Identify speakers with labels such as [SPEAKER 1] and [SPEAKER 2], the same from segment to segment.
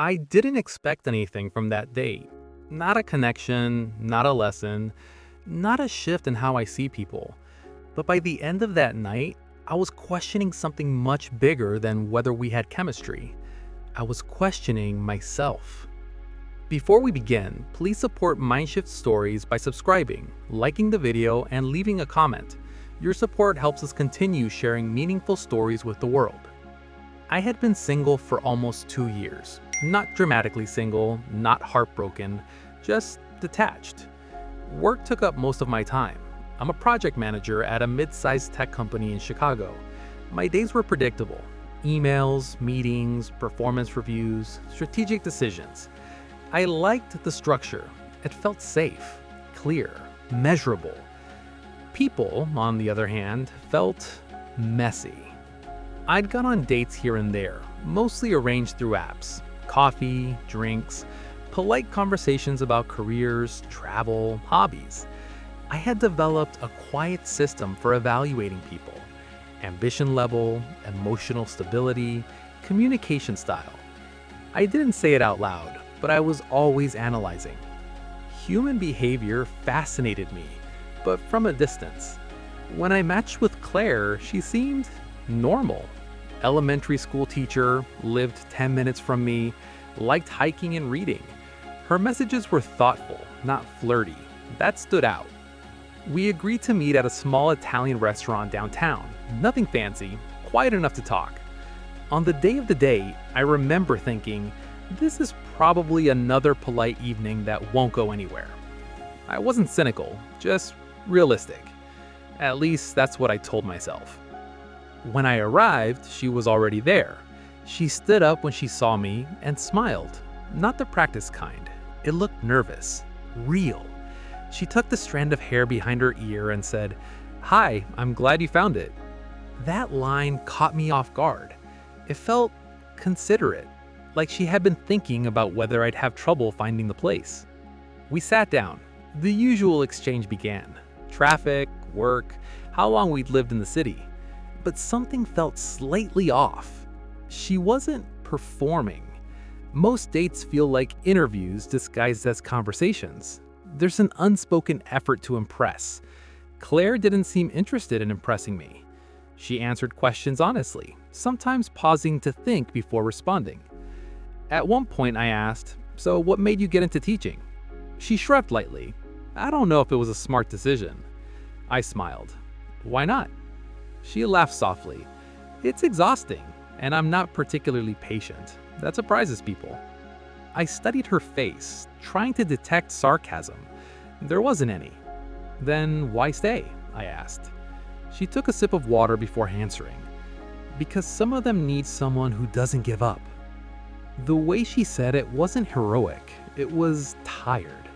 [SPEAKER 1] I didn't expect anything from that date. Not a connection, not a lesson, not a shift in how I see people. But by the end of that night, I was questioning something much bigger than whether we had chemistry. I was questioning myself. Before we begin, please support MindShift Stories by subscribing, liking the video, and leaving a comment. Your support helps us continue sharing meaningful stories with the world. I had been single for almost 2 years. Not dramatically single, not heartbroken, just detached. Work took up most of my time. I'm a project manager at a mid-sized tech company in Chicago. My days were predictable. Emails, meetings, performance reviews, strategic decisions. I liked the structure. It felt safe, clear, measurable. People, on the other hand, felt messy. I'd gone on dates here and there, mostly arranged through apps. Coffee, drinks, polite conversations about careers, travel, hobbies. I had developed a quiet system for evaluating people. Ambition level, emotional stability, communication style. I didn't say it out loud, but I was always analyzing. Human behavior fascinated me, but from a distance. When I matched with Claire, she seemed normal. Elementary school teacher, lived 10 minutes from me, liked hiking and reading. Her messages were thoughtful, not flirty. That stood out. We agreed to meet at a small Italian restaurant downtown. Nothing fancy, quiet enough to talk. On the day of the date, I remember thinking, this is probably another polite evening that won't go anywhere. I wasn't cynical, just realistic. At least that's what I told myself. When I arrived, she was already there. She stood up when she saw me and smiled. Not the practice kind. It looked nervous, real. She tucked the strand of hair behind her ear and said, "Hi, I'm glad you found it." That line caught me off guard. It felt considerate, like she had been thinking about whether I'd have trouble finding the place. We sat down. The usual exchange began. Traffic, work, how long we'd lived in the city. But something felt slightly off. She wasn't performing. Most dates feel like interviews disguised as conversations. There's an unspoken effort to impress. Claire didn't seem interested in impressing me. She answered questions honestly, sometimes pausing to think before responding. At one point I asked, "So what made you get into teaching?" She shrugged lightly. "I don't know if it was a smart decision." I smiled. "Why not?" She laughed softly. "It's exhausting, and I'm not particularly patient. That surprises people." I studied her face, trying to detect sarcasm. There wasn't any. "Then why stay?" I asked. She took a sip of water before answering. "Because some of them need someone who doesn't give up." The way she said it wasn't heroic, it was tired.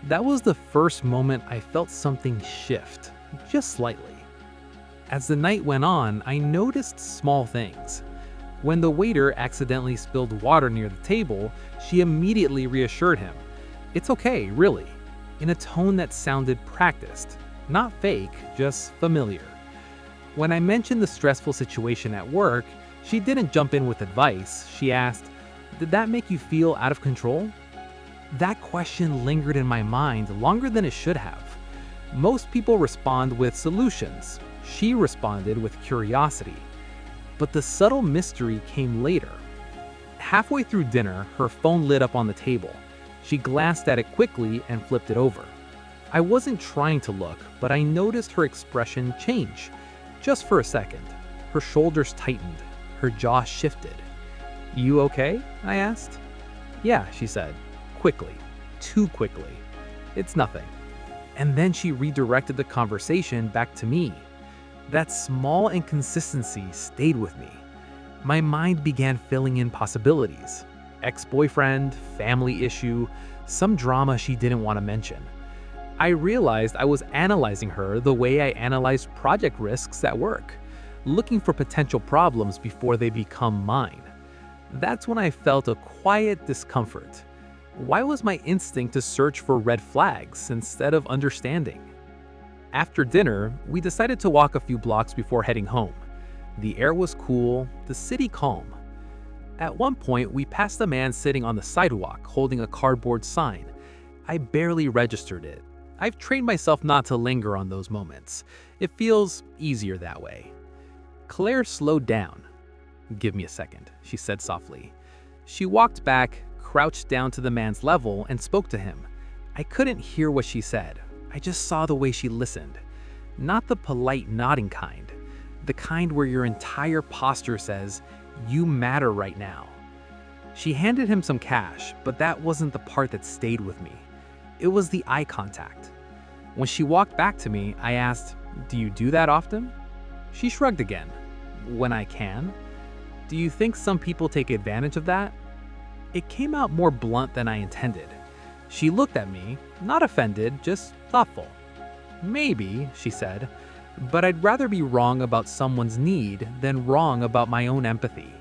[SPEAKER 1] That was the first moment I felt something shift, just slightly. As the night went on, I noticed small things. When the waiter accidentally spilled water near the table, she immediately reassured him. "It's okay, really," in a tone that sounded practiced, not fake, just familiar. When I mentioned the stressful situation at work, she didn't jump in with advice. She asked, "Did that make you feel out of control?" That question lingered in my mind longer than it should have. Most people respond with solutions. She responded with curiosity. But the subtle mystery came later. Halfway through dinner, her phone lit up on the table. She glanced at it quickly and flipped it over. I wasn't trying to look, but I noticed her expression change. Just for a second. Her shoulders tightened. Her jaw shifted. "You okay?" I asked. "Yeah," she said. Quickly. Too quickly. "It's nothing." And then she redirected the conversation back to me. That small inconsistency stayed with me. My mind began filling in possibilities. Ex-boyfriend, family issue, some drama she didn't want to mention. I realized I was analyzing her the way I analyzed project risks at work, looking for potential problems before they become mine. That's when I felt a quiet discomfort. Why was my instinct to search for red flags instead of understanding? After dinner, we decided to walk a few blocks before heading home. The air was cool, the city calm. At one point, we passed a man sitting on the sidewalk holding a cardboard sign. I barely registered it. I've trained myself not to linger on those moments. It feels easier that way. Claire slowed down. "Give me a second," she said softly. She walked back, crouched down to the man's level, and spoke to him. I couldn't hear what she said. I just saw the way she listened. Not the polite nodding kind. The kind where your entire posture says, "You matter right now." She handed him some cash, but that wasn't the part that stayed with me. It was the eye contact. When she walked back to me, I asked, "Do you do that often?" She shrugged again. "When I can." "Do you think some people take advantage of that?" It came out more blunt than I intended. She looked at me, not offended, just thoughtful. "Maybe," she said, "but I'd rather be wrong about someone's need than wrong about my own empathy."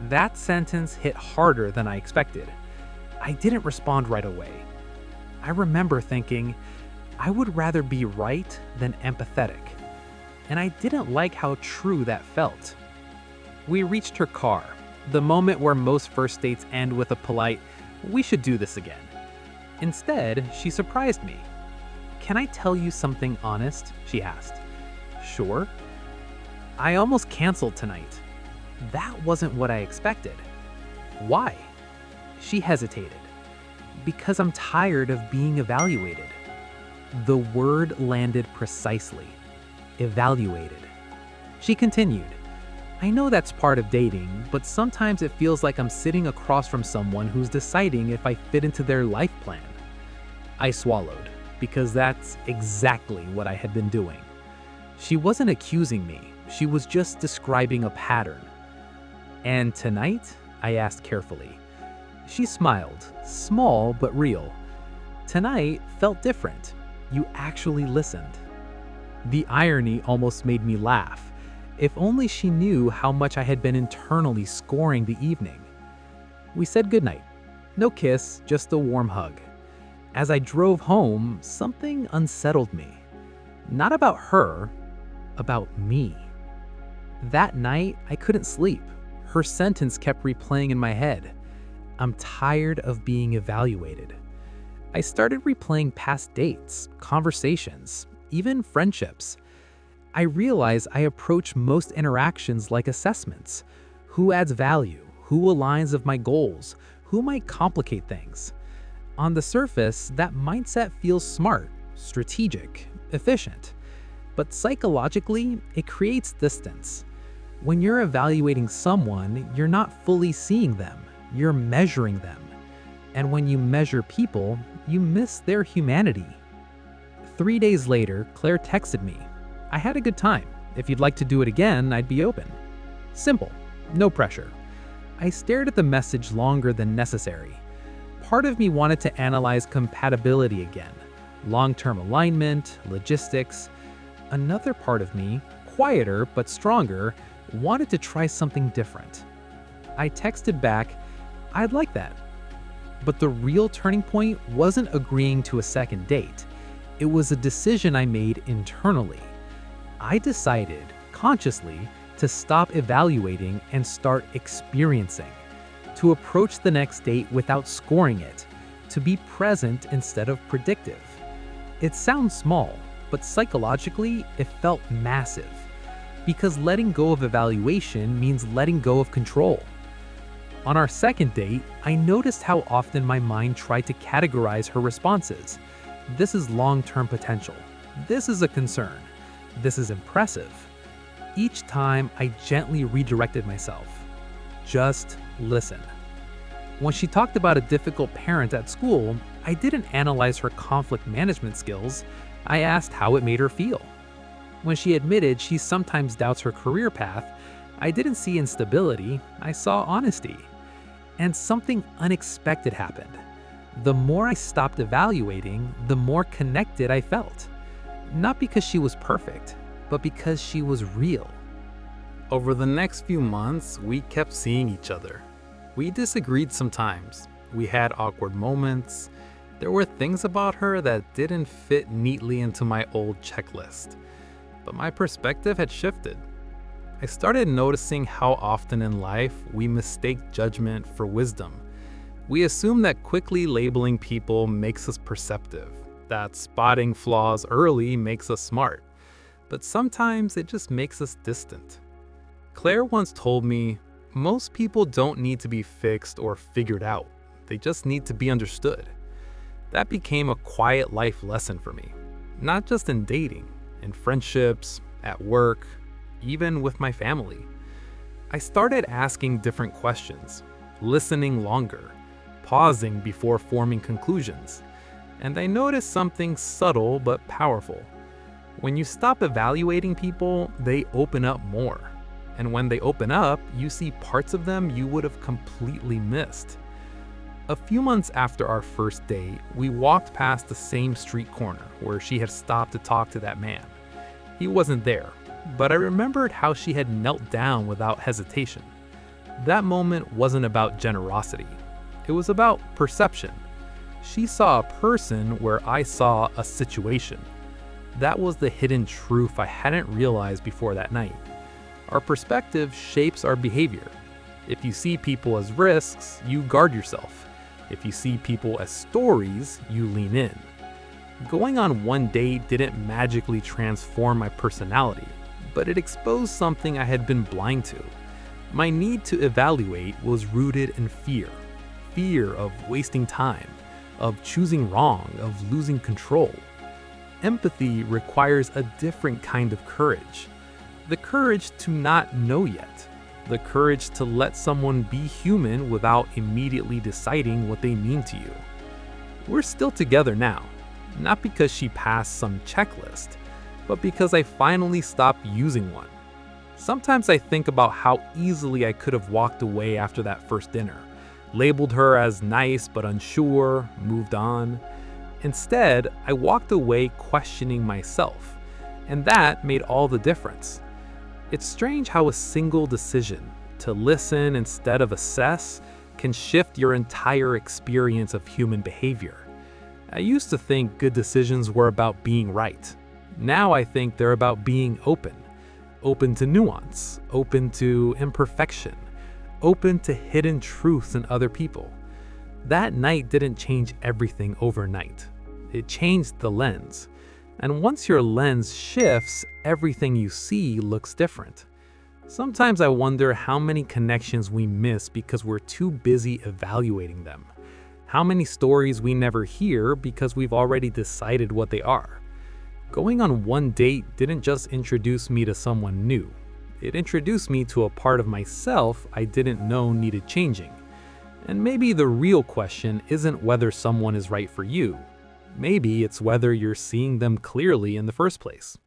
[SPEAKER 1] That sentence hit harder than I expected. I didn't respond right away. I remember thinking, I would rather be right than empathetic. And I didn't like how true that felt. We reached her car, the moment where most first dates end with a polite, "We should do this again." Instead, she surprised me. "Can I tell you something honest?" she asked. "Sure." "I almost canceled tonight." That wasn't what I expected. "Why?" She hesitated. "Because I'm tired of being evaluated." The word landed precisely. Evaluated. She continued, "I know that's part of dating, but sometimes it feels like I'm sitting across from someone who's deciding if I fit into their life plan." I swallowed, because that's exactly what I had been doing. She wasn't accusing me, she was just describing a pattern. "And tonight?" I asked carefully. She smiled, small but real. "Tonight felt different. You actually listened." The irony almost made me laugh. If only she knew how much I had been internally scoring the evening. We said goodnight. No kiss, just a warm hug. As I drove home, something unsettled me. Not about her, about me. That night, I couldn't sleep. Her sentence kept replaying in my head. I'm tired of being evaluated. I started replaying past dates, conversations, even friendships. I realized I approach most interactions like assessments. Who adds value? Who aligns with my goals? Who might complicate things? On the surface, that mindset feels smart, strategic, efficient. But psychologically, it creates distance. When you're evaluating someone, you're not fully seeing them, you're measuring them. And when you measure people, you miss their humanity. 3 days later, Claire texted me. "I had a good time. If you'd like to do it again, I'd be open." Simple, no pressure. I stared at the message longer than necessary. Part of me wanted to analyze compatibility again, long-term alignment, logistics. Another part of me, quieter but stronger, wanted to try something different. I texted back, "I'd like that." But the real turning point wasn't agreeing to a second date. It was a decision I made internally. I decided, consciously, to stop evaluating and start experiencing, to approach the next date without scoring it, to be present instead of predictive. It sounds small, but psychologically, it felt massive. Because letting go of evaluation means letting go of control. On our second date, I noticed how often my mind tried to categorize her responses. This is long-term potential. This is a concern. This is impressive. Each time, I gently redirected myself. Just listen. When she talked about a difficult parent at school, I didn't analyze her conflict management skills. I asked how it made her feel. When she admitted she sometimes doubts her career path, I didn't see instability, I saw honesty. And something unexpected happened. The more I stopped evaluating, the more connected I felt. Not because she was perfect, but because she was real. Over the next few months, we kept seeing each other. We disagreed sometimes. We had awkward moments. There were things about her that didn't fit neatly into my old checklist. But my perspective had shifted. I started noticing how often in life we mistake judgment for wisdom. We assume that quickly labeling people makes us perceptive, that spotting flaws early makes us smart, but sometimes it just makes us distant. Claire once told me, most people don't need to be fixed or figured out, they just need to be understood. That became a quiet life lesson for me, not just in dating, in friendships, at work, even with my family. I started asking different questions, listening longer, pausing before forming conclusions, and I noticed something subtle but powerful. When you stop evaluating people, they open up more. And when they open up, you see parts of them you would have completely missed. A few months after our first date, we walked past the same street corner where she had stopped to talk to that man. He wasn't there, but I remembered how she had knelt down without hesitation. That moment wasn't about generosity. It was about perception. She saw a person where I saw a situation. That was the hidden truth I hadn't realized before that night. Our perspective shapes our behavior. If you see people as risks, you guard yourself. If you see people as stories, you lean in. Going on one date didn't magically transform my personality, but it exposed something I had been blind to. My need to evaluate was rooted in fear. Fear of wasting time, of choosing wrong, of losing control. Empathy requires a different kind of courage. The courage to not know yet. The courage to let someone be human without immediately deciding what they mean to you. We're still together now, not because she passed some checklist, but because I finally stopped using one. Sometimes I think about how easily I could have walked away after that first dinner, labeled her as nice but unsure, moved on. Instead, I walked away questioning myself, and that made all the difference. It's strange how a single decision, to listen instead of assess, can shift your entire experience of human behavior. I used to think good decisions were about being right. Now I think they're about being open. Open to nuance, open to imperfection, open to hidden truths in other people. That night didn't change everything overnight. It changed the lens. And once your lens shifts, everything you see looks different. Sometimes I wonder how many connections we miss because we're too busy evaluating them. How many stories we never hear because we've already decided what they are. Going on one date didn't just introduce me to someone new. It introduced me to a part of myself I didn't know needed changing. And maybe the real question isn't whether someone is right for you. Maybe it's whether you're seeing them clearly in the first place.